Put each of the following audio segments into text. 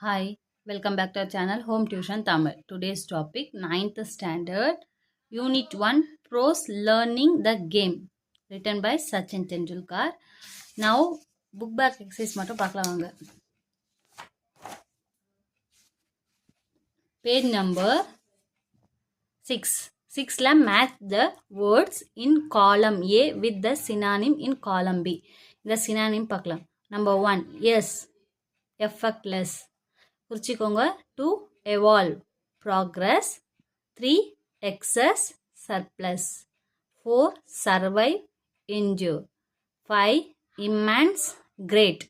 Hi, welcome back to our channel Home Tuition Tamil. Today's topic 9th standard Unit 1 Pros Learning the Game written by Sachin Tendulkar. Now book back exercise மட்டும் பார்க்கலாம் வாங்க. Page number 6. 6ல match the words in column A with the synonym in column B. இந்த synonym பார்க்கலாம். Number 1 yes, effortless. குறிச்சிக்கோங்க. 2 evolve, progress. 3 excess, surplus. 4 survive, endure. 5 immense, great.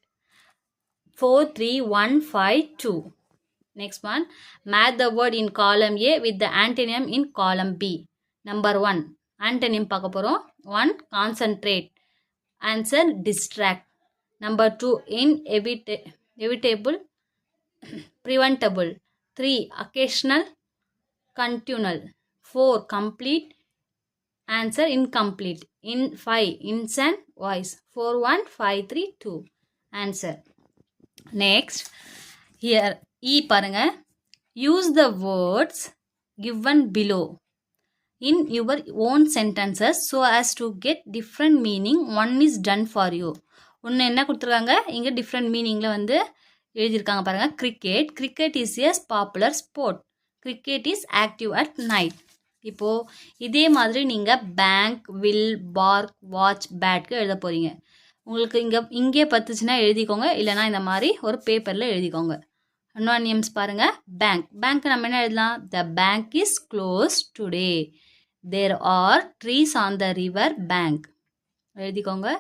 4 3 1 5 2. Next one, match the word in column A with the antonym in column B. Number 1 antonym பார்க்க போறோம். 1 concentrate, answer distract. Number 2 inevitable, preventable. 3 occasional, continual. 4 complete, answer incomplete. 5 instant, voice. 4 1 5 3 2, answer. Next, here E பாருங்க, use the words given below in your own sentences so as to get different meaning. One is done for you. ஒன்று என்ன கொடுத்துருக்காங்க, இங்கே different மீனிங்கில் வந்து எழுதியிருக்காங்க பாருங்கள். Cricket is a popular sport. Cricket is active at night. இப்போது இதே மாதிரி நீங்கள் பேங்க், வில், பார்க், வாட்ச், பேட்க்கு எழுத போகிறீங்க. உங்களுக்கு இங்கே பத்துச்சுன்னா எழுதிக்கோங்க, இல்லைனா இந்த மாதிரி ஒரு பேப்பரில் எழுதிக்கோங்க. அனோனியம்ஸ் பாருங்கள். பேங்க் நம்ம என்ன எழுதலாம், the bank is close today. There are trees on the river bank. எழுதிக்கோங்க.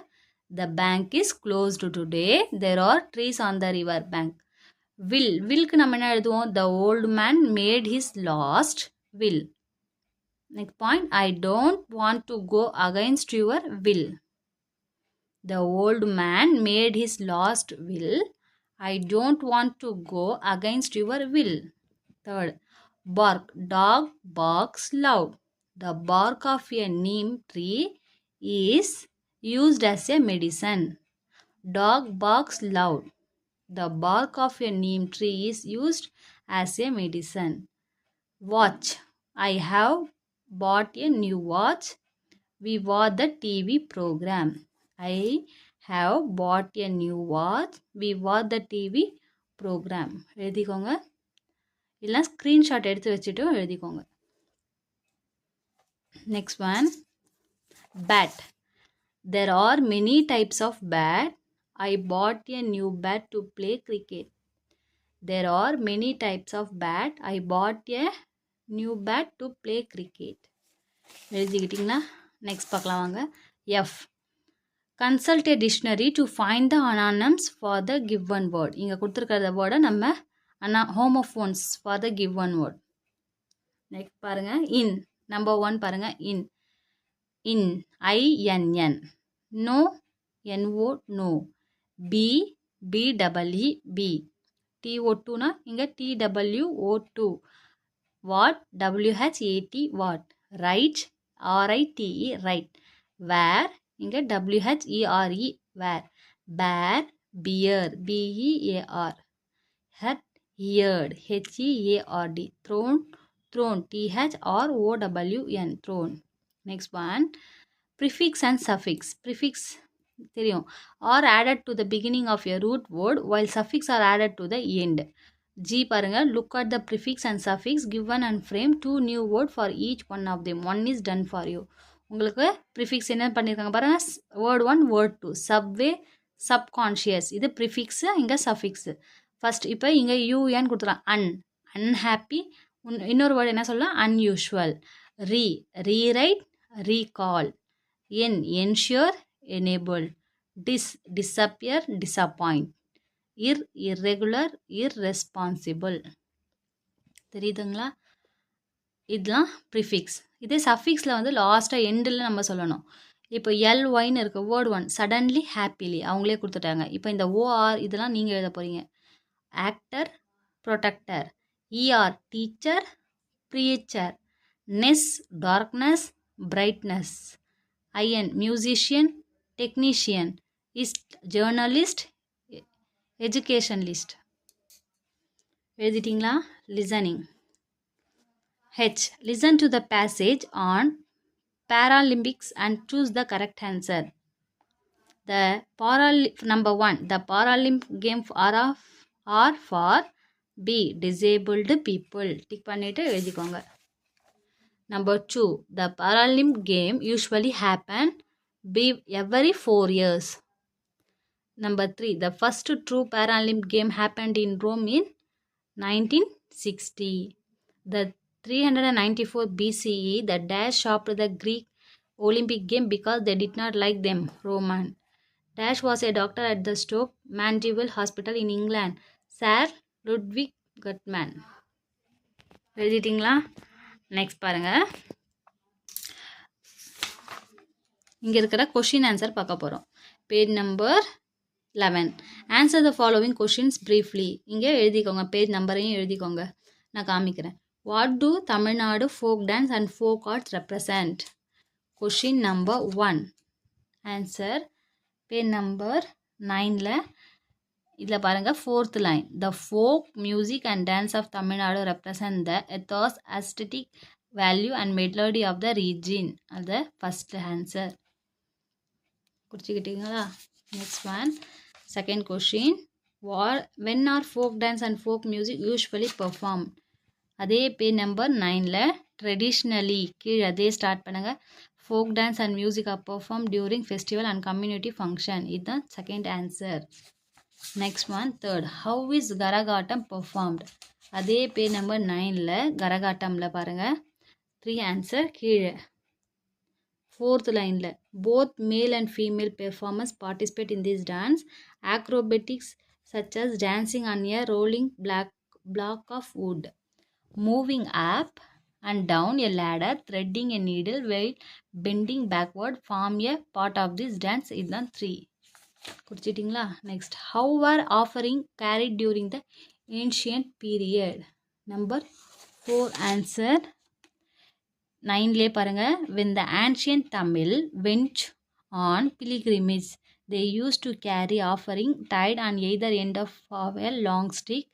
The bank is closed today. There are trees on the river bank. Willக்கு நம்ம என்ன எழுதுவோம், the old man made his last will. Next point, I don't want to go against your will. The old man made his last will. I don't want to go against your will. Third, bark. Dog barks loud. The bark of a neem tree is used as a medicine. Dog barks loud. The bark of a neem tree is used as a medicine. Watch. I have bought a new watch. We watch the TV program. I have bought a new watch. We watch the TV program. எழுதிக்கோங்க, இல்லை screenshot எடுத்து வச்சுட்டு எழுதிக்கோங்க. Next one, bat. There are many types of bat. I bought a new bat to play cricket. There are many types of bat. I bought a new bat to play cricket. எழுதிக்கிட்டிங்களா? Next பார்க்கலாம் வாங்க. F. Consult a dictionary to find the anonyms for the given word. இங்கே கொடுத்துருக்கிற வேர்டை நம்ம homophones for the given word. Next பாருங்கள். இன். Number 1 பாருங்கள். இன் INN. No, NO, no. B, BEE, TO2 னா இங்கே TWO2. What, WHAT, what. Right, RITE, right. Where, இங்கே WHERE, where. Bear, bear, BEAR. Hurt, heard, HEARD. Thrown, THROWN, thrown. Next one, prefix and suffix. Prefix தெரியும், are added to the beginning of a root word while suffix are added to the end. G பாருங்க, look at the prefix and suffix given and frame 2 new word for each one of them. One is done for you. உங்களுக்கு prefix என்ன பண்ணியிருக்காங்க பாருங்க. word 1, word 2. subway, subconscious. இது prefix, இங்கே suffix. First இப்போ இங்கே UN கொடுத்துக்கலாம். unhappy. இன்னொரு வேர்டு என்ன சொல்லலாம், unusual. rewrite, recall. ensure, enable. disappear, disappoint. irregular, irresponsible. தெரியுதுங்களா? இதெல்லாம் ப்ரிஃபிக்ஸ். இதே சஃபிக்ஸில் வந்து லாஸ்ட்டாக எண்டில் நம்ம சொல்லணும். இப்போ LYன்னு இருக்குது, வேர்ட் 1. சடன்லி, ஹாப்பிலி அவங்களே கொடுத்துட்டாங்க. இப்போ இந்த OR இதெல்லாம் நீங்கள் எழுத போகிறீங்க. Actor, protector. ER teacher, preacher. Ness darkness, brightness. IN musician, technician. journalist, educationalist. எழுதிட்டீங்களா? listening. H. Listen to the passage on Paralympics and choose the correct answer. Number 1. The Paralympic games are for B. Disabled people. Tick பண்ணிட்டு எழுதிக்கோங்க. Number 2. The Paralympic game usually happen every 4 years. Number 3. The first true Paralympic game happened in Rome in 1960. The 394 BCE, the Dash stopped the Greek Olympic game because they did not like them, Roman. Dash was a doctor at the Stoke Mandeville Hospital in England. Sir Ludwig Guttmann. எழுதிட்டிங்களா? Next பாருங்கள். இங்கே இருக்கிற question answer பார்க்க போகிறோம். Page number 11. Answer the following questions briefly. இங்கே எழுதிக்கோங்க, page நம்பரையும் எழுதிக்கோங்க, நான் காமிக்கிறேன். What do Tamil Nadu folk dance and folk arts represent? Question number 1. Answer page number 9ல் இதில் பாருங்கள், 4th line. The folk music and dance of Tamil Nadu represent the ethos aesthetic value and melody of the region. அது first answer. குறிச்சிக்கிட்டீங்களா? Next one. Second question. when are folk dance and folk music usually performed? அதே page number 9ல் traditionally கீழே அதே start பண்ணுங்கள். folk dance and music are performed during festival and community function. இதுதான் second answer. Next one. Third. how is Karakattam performed? அதே page number 9ல் கரகாட்டமில் பாருங்கள் 3 answer கீழே. 4th லைனில் both male and female performers participate in this dance. Acrobatics such as dancing on a rolling block of wood, moving up and down a ladder, threading a needle while bending backward form a part of this dance. இதுதான் 3. குறிச்சிட்டிங்களா? Next. how were offering carried during the ancient period? Number 4 answer 9லே பாருங்கள். when the ancient Tamil went on pilgrimage, they used to carry offering tied on either end of a long stick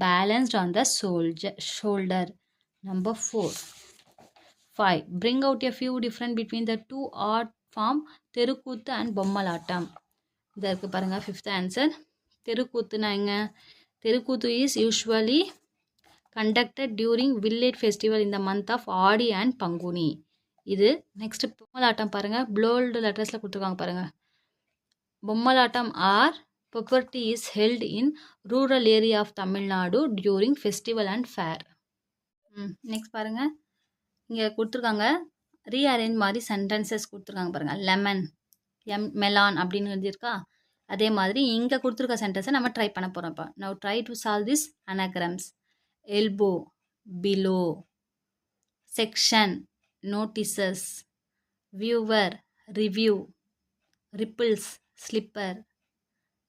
balanced on the shoulder. Number 4. 5. Bring out a few difference between the two art form தெருக்கூத்து and பொம்மலாட்டம். இதற்கு பாருங்கள் 5th answer. தெருக்கூத்துனா எங்க? தெருக்கூத்து is usually conducted during village festival in the month of Aadi and Panguni. இது next. பொம்மலாட்டம் பாருங்கள், bolt லெட்டர்ஸில் கொடுத்துருக்காங்க பாருங்கள். பொம்மலாட்டம் R property is held in rural area of Tamil Nadu during festival and fair. Next பாருங்கள், இங்கே கொடுத்துருக்காங்க ரீஅரேஞ்ச் மாதிரி சென்டென்சஸ் கொடுத்துருக்காங்க பாருங்கள். லெமன் மெலான் அப்படின்னு எழுதியிருக்கா. அதே மாதிரி இங்கே கொடுத்துருக்க சென்டென்ஸை நம்ம ட்ரை பண்ண போகிறோம். இப்போ now try to solve this anagrams. elbow, below, section, notices, viewer, review, ripples, slipper,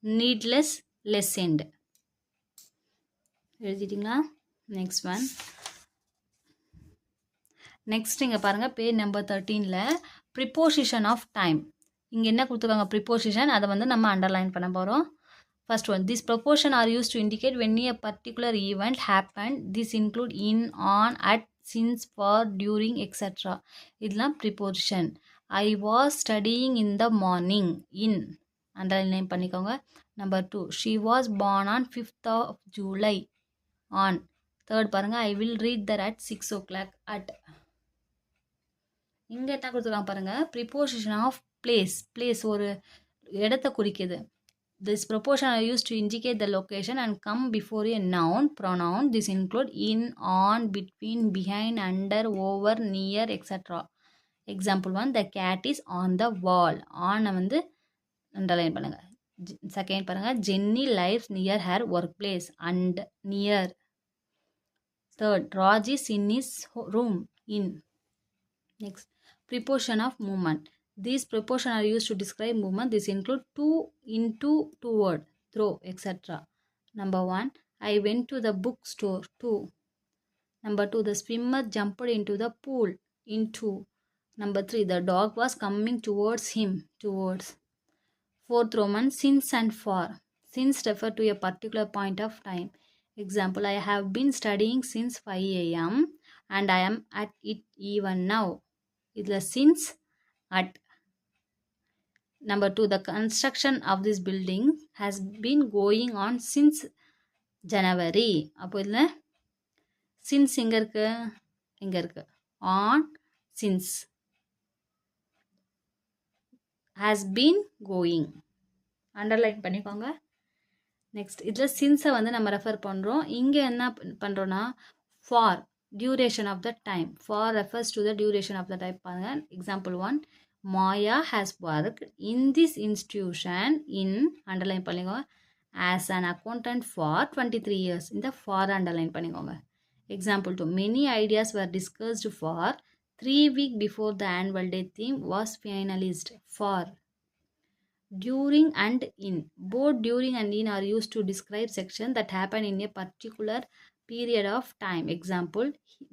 needless, lessened. எழுதிட்டிங்களா? Next one. நெக்ஸ்ட் இங்கே பாருங்கள், பேஜ் நம்பர் 13ல் ப்ரிப்போசிஷன் ஆஃப் டைம். இங்கே என்ன கொடுத்துருக்காங்க? ப்ரிப்போசிஷன், அதை வந்து நம்ம அண்டர்லைன் பண்ண போகிறோம். First one. These proportion are used to indicate when a particular event happened. This include in, on, at, since, for, during, etc. இதெல்லாம் preposition. I was studying in the morning. In underline பண்ணிக்கோங்க. Number 2. She was born on 5th of July. On. Third பாருங்க. I will read that at 6 o'clock. At. இங்கே என்ன கொடுத்துருக்காங்க பாருங்க. preposition of place. place ஒரு இடத்தை குறிக்குது. This proportion are used to indicate the location and come before a noun, pronoun. This include in, on, between, behind, under, over, near, etc. Example 1. The cat is on the wall. On வந்து underline பண்ணுங்க. Second பாருங்க. Jenny lives near her workplace. And near. Third. Raj is in his room. In. Next. Preposition of movement. These prepositions are used to describe movement. This include to, into, toward, through, etc. Number 1. I went to the bookstore. To. Number 2. The swimmer jumped into the pool. Into. Number 3. The dog was coming towards him. Towards. Fourth Roman, since and for. Since refer to a particular point of time. Example, I have been studying since 5 a.m. and I am at it even now. Idla since, at. Number 2, the construction of this building has been going on since January. அப்போ இதில் since எங்கே இருக்கு on since has been going. Underline பண்ணிக்கோங்க. Next இதில் சின்ஸை வந்து நம்ம refer பண்ணுறோம். இங்கே என்ன பண்ணுறோன்னா for duration of the time. For refers to the duration of the time பாருங்கள். Example 1, Maya has worked in this institution in, underline பண்ணிக்கோங்க, as an accountant for 23 years. இந்த for அண்டர்லைன் பண்ணிக்கோங்க. Example 2, many ideas were discussed for 3 weeks before the annual day theme was finalized. For. During and in. Both during and in are used to describe sections that happen in a particular period of time. Example,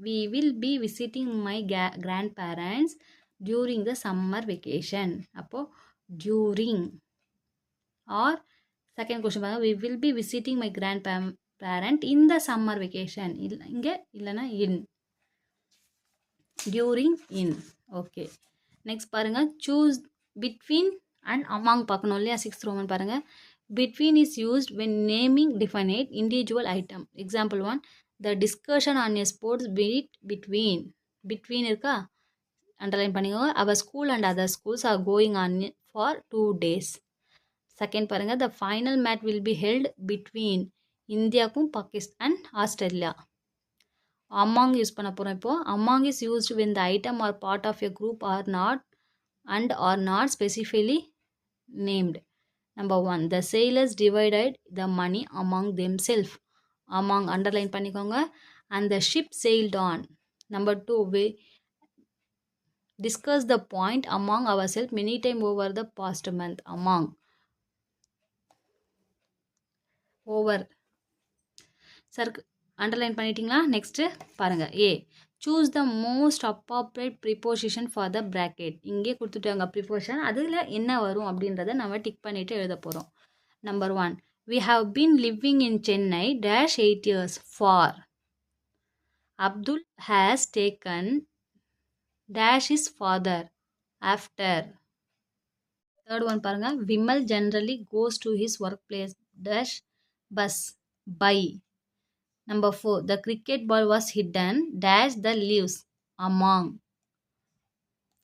we will be visiting my grandparents during the summer vacation. அப்போ during. Or second question பாருங்க, we will be visiting my grandparent in the summer vacation. இங்கே இல்லைனா in. During, in. Okay. Next பாருங்க, choose between and among பார்க்கணும் இல்லையா. 6th Roman பாருங்க, between is used when naming definite individual item. Example 1, the discussion on a sports beat between. Between இருக்கா, underline பண்ணிக்கோங்க. our school and other schools are going on for 2 days. Second பாருங்க, the final match will be held between இந்தியாவுக்கும் Pakistan Australia. among use பண்ண போகிறோம். இப்போது among is used when the item or part of a group are not and are not specifically named. Number 1, the sailors divided the money among themselves. among underline பண்ணிக்கோங்க. and the ship sailed on. Number 2, we discuss the point among ourselves many times over the past month. among. over. Underline பண்ணிட்டீங்களா. Next பாருங்கள், A, choose the most appropriate preposition for the bracket. இங்கே கொடுத்துட்டாங்க preposition, அதில் என்ன வரும் அப்படின்றத நம்ம tick பண்ணிவிட்டு எழுத போகிறோம். Number 1, we have been living in Chennai dash 8 years. for. Abdul has taken dash his father. after. Third one பாருங்கள், Vimal generally goes to his workplace dash bus. by. Number 4, the cricket ball was hidden dash the leaves. among.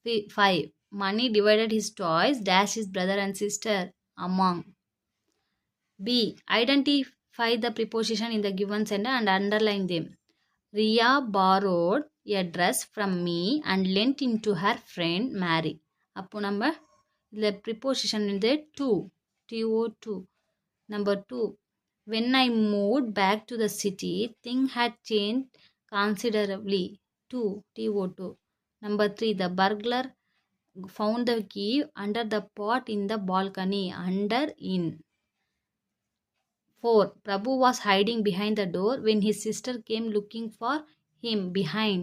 5, Mani divided his toys dash his brother and sister. among. B, identify the preposition in the given sentence and underline them. Ria borrowed a dress from me and lent it to her friend Mary. அப்போ நம்ம இதில் preposition வந்து to. to. Number 2, when I moved back to the city, things had changed considerably. to. Number 3, the burglar found the key under the pot in the balcony. under, in. 4, Prabhu was hiding behind the door when his sister came looking for him. behind.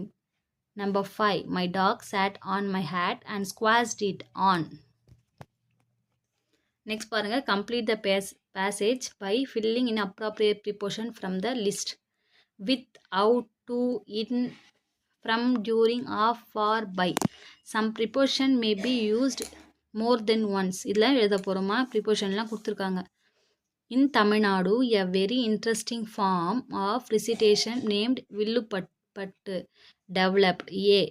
Number 5, my dog sat on my hat and squashed it. on. Next பாருங்க, complete the passage by filling in appropriate preposition from the list. with, out, to, in, from, during, of, for, by. Some preposition may be used more than once. இதில் எழுத போகிறோமா, ப்ரிப்போஷன்லாம் கொடுத்துருக்காங்க. in Tamil Nadu, a very interesting form of recitation named Villupattu developed. A,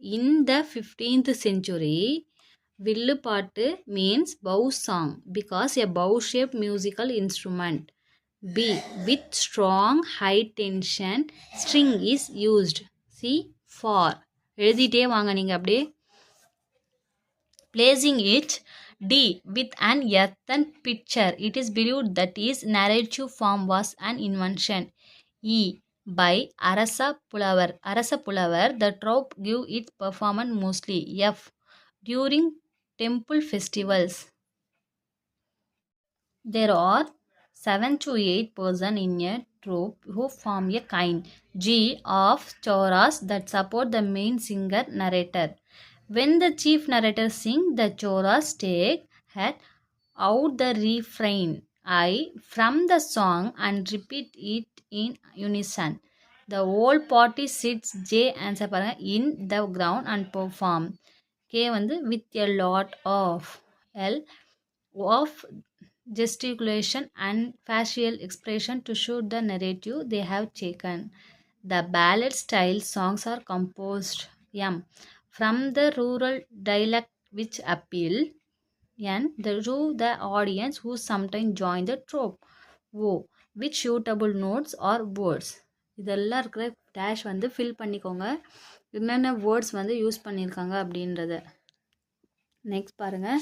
in the 15th century, Villupattu means bow song because a bow-shaped musical instrument. B, with strong high tension string is used. C, for. எழுதிட்டே வாங்க நீங்கள் அப்படியே. Placing it. D, with an earthen pitcher. It is believed that his narrative form was an invention. E, by Arasa Pulavar. The troupe give its performance mostly. F, during temple festivals. There are 7 to 8 persons in a troupe who form a kind. G, of choras that support the main singer narrator. When the chief narrator sings, the choras take hat out the refrain I from the song and repeat it in unison. The whole party sits J answer பாருங்க in the ground and perform. K வந்து with a lot of. L of gesticulation and facial expression to shoot the narrative they have taken. The ballad style songs are composed M from the rural dialect which appeal and to the audience who sometimes join the trope. O with suitable notes or words. இதெல்லாம் இருக்கிற dash வந்து fill பண்ணிக்கோங்க என்னென்ன words வந்து use பண்ணியிருக்காங்க அப்படின்றத. Next பாருங்கள்,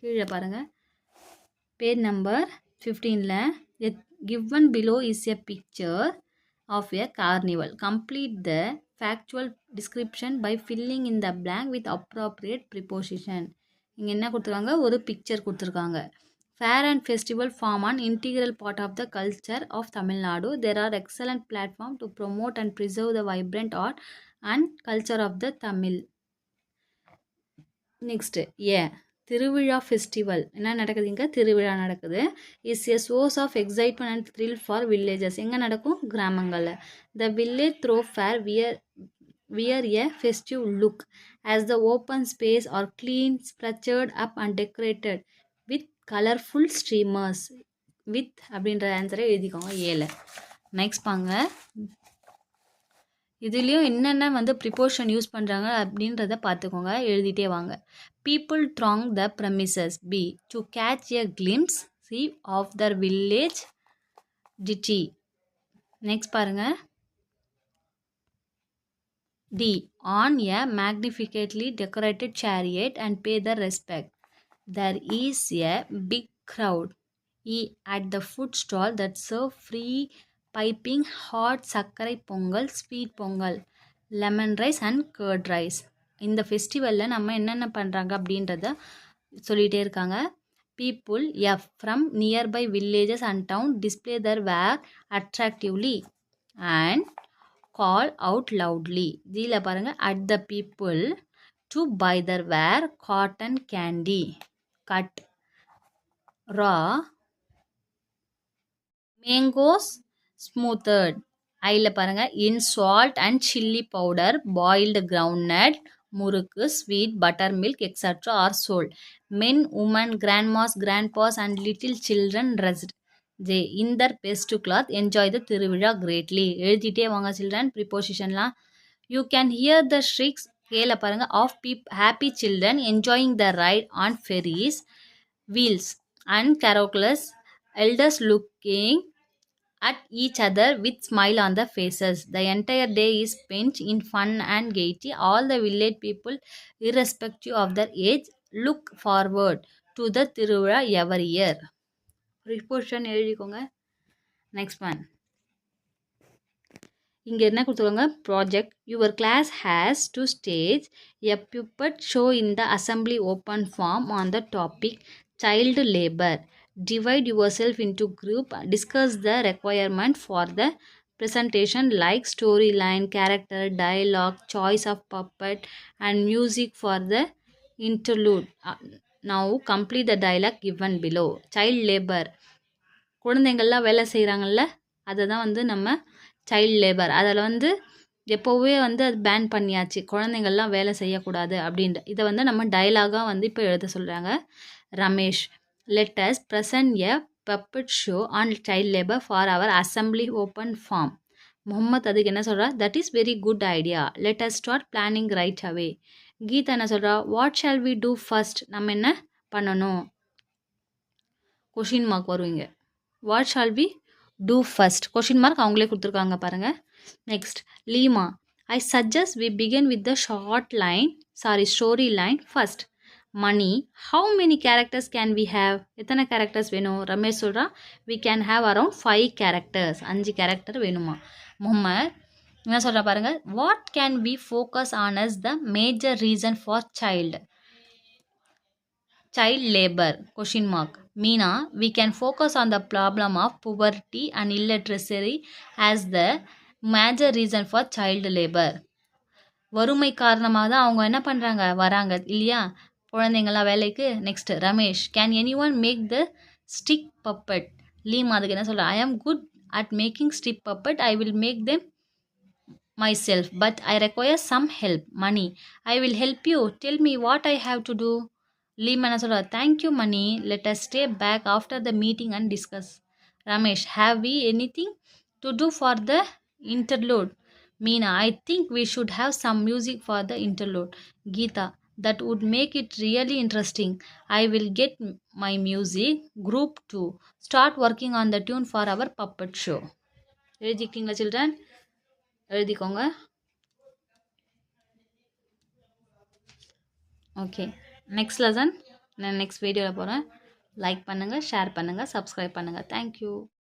கீழே பாருங்கள் பேஜ் நம்பர் 15ல் given below is a picture of a carnival. Complete the factual description by filling in the blank with appropriate preposition. இங்கே என்ன கொடுத்துருக்காங்க, ஒரு பிக்சர் கொடுத்துருக்காங்க. Fair and festival form an integral part of the culture of Tamil Nadu. There are excellent platforms to promote and preserve the vibrant art and culture of the Tamil. Next, yeah. திருவிழா festival என்ன நடக்குது, இங்கே திருவிழா நடக்குது. Is a source of excitement and thrill for villages. எங்கே நடக்கும், கிராமங்களில். The village thoroughfare wear a festive look as the open space are clean structured up and decorated with colourful streamers. With அப்படின்ற ஆன்சரை எழுதிக்கோங்க ஏல. Next பாங்க, இதுலேயும் என்னென்ன வந்து ப்ரிப்போஷன் யூஸ் பண்ணுறாங்க அப்படின்றத பார்த்துக்கோங்க, எழுதிட்டே வாங்க. People throng the premises. B. To catch a glimpse of their village deity. Next பாருங்க. D. On a magnificently decorated chariot and pay their respect. There is a big crowd. E. At the food stall that serve free piping hot சர்க்கரை pongal, sweet pongal, lemon rice and curd rice. இந்த ஃபெஸ்டிவலில் நம்ம என்னென்ன பண்ணுறாங்க அப்படின்றத சொல்லிகிட்டே இருக்காங்க. People எஃப் from nearby villages and town display their wares attractively and call out loudly. இதில் பாருங்கள், at the people to buy their wares cotton candy cut raw mangoes smoothed. அதில் பாருங்கள், in salt and chilli powder boiled groundnut murukku sweet butter milk extra are sold. Men women grandmas grandpa's and little children dressed ஜே in their best cloth enjoy the thiruvizha greatly. எழுதிட்டே வாங்க children ப்ரிப்போசிஷன்லாம். You can hear the shrieks கேல பாருங்கள் of happy children enjoying the ride on Ferris wheels and carousels elders looking at each other with smile on the faces. The entire day is spent in fun and gaiety. All the village people, irrespective of their age, look forward to the Tiruvizha every year. Preposition எழுதிக்கோங்க. Next one. இங்கே என்ன கொடுத்துருவாங்க, project. Your class has to stage a puppet show in the assembly open forum on the topic child labor. Divide yourself into group. Discuss the requirement for the presentation like storyline, character, dialogue, choice of puppet and music for the interlude. Now complete the dialogue given below. Child labor, குழந்தைங்கள்லாம் வேலை செய்கிறாங்கல்ல, அதை தான் வந்து நம்ம child labour. அதில் வந்து எப்போவே வந்து அது பேன் பண்ணியாச்சு, குழந்தைங்கள்லாம் வேலை செய்யக்கூடாது அப்படின்ட்டு. இதை வந்து நம்ம டைலாகாக வந்து இப்போ எழுத சொல்கிறாங்க. Ramesh, let us present a puppet show on child labor for our assembly open forum. Mohammed அதுக்கு என்ன சொல்கிறா, that is very good idea. Let us start planning right away. Geetha என்ன சொல்கிறா, what shall we do first? நம்ம என்ன பண்ணணும், கொஷின் மார்க் வருவீங்க. what shall we do first? Question mark அவங்களே கொடுத்துருக்காங்க பாருங்கள். Next Leema, I suggest we begin with the story line first. Mani, how many characters can we have? எத்தனை கேரக்டர்ஸ் வேணும்? ரமேஷ் சொல்கிறா, we can have around 5 characters. 5 character வேணுமா? முகமது என்ன சொல்கிறா பாருங்கள், what can we focus on as the major reason for child labor? Question mark. Meena, we can focus on the problem of poverty and illiteracy as the major reason for child labor. வறுமை காரணமாக தான் அவங்க என்ன பண்ணுறாங்க வராங்க இல்லையா குழந்தைங்களாம் வேலைக்கு. Next Ramesh, can any one make the stick puppet? லீம் அதுக்கு என்ன சொல்கிறேன், I am good at making stick puppet, I will make them myself, but I require some help. Money, I will help you. Tell me what I have to do. Lee என்ன சொல்கிறார், thank you money, let us stay back after the meeting and discuss. Ramesh, have we anything to do for the interlude? Meena, I think we should have some music for the interlude. Geeta, that would make it really interesting. I will get my music group to start working on the tune for our puppet show. எழுதிக்கிட்டீங்களா children? எழுதிக்கோங்க. Okay, next lesson நான் next வீடியோவில் போகிறேன். Like பண்ணுங்கள், share பண்ணுங்கள், subscribe பண்ணுங்கள். Thank you.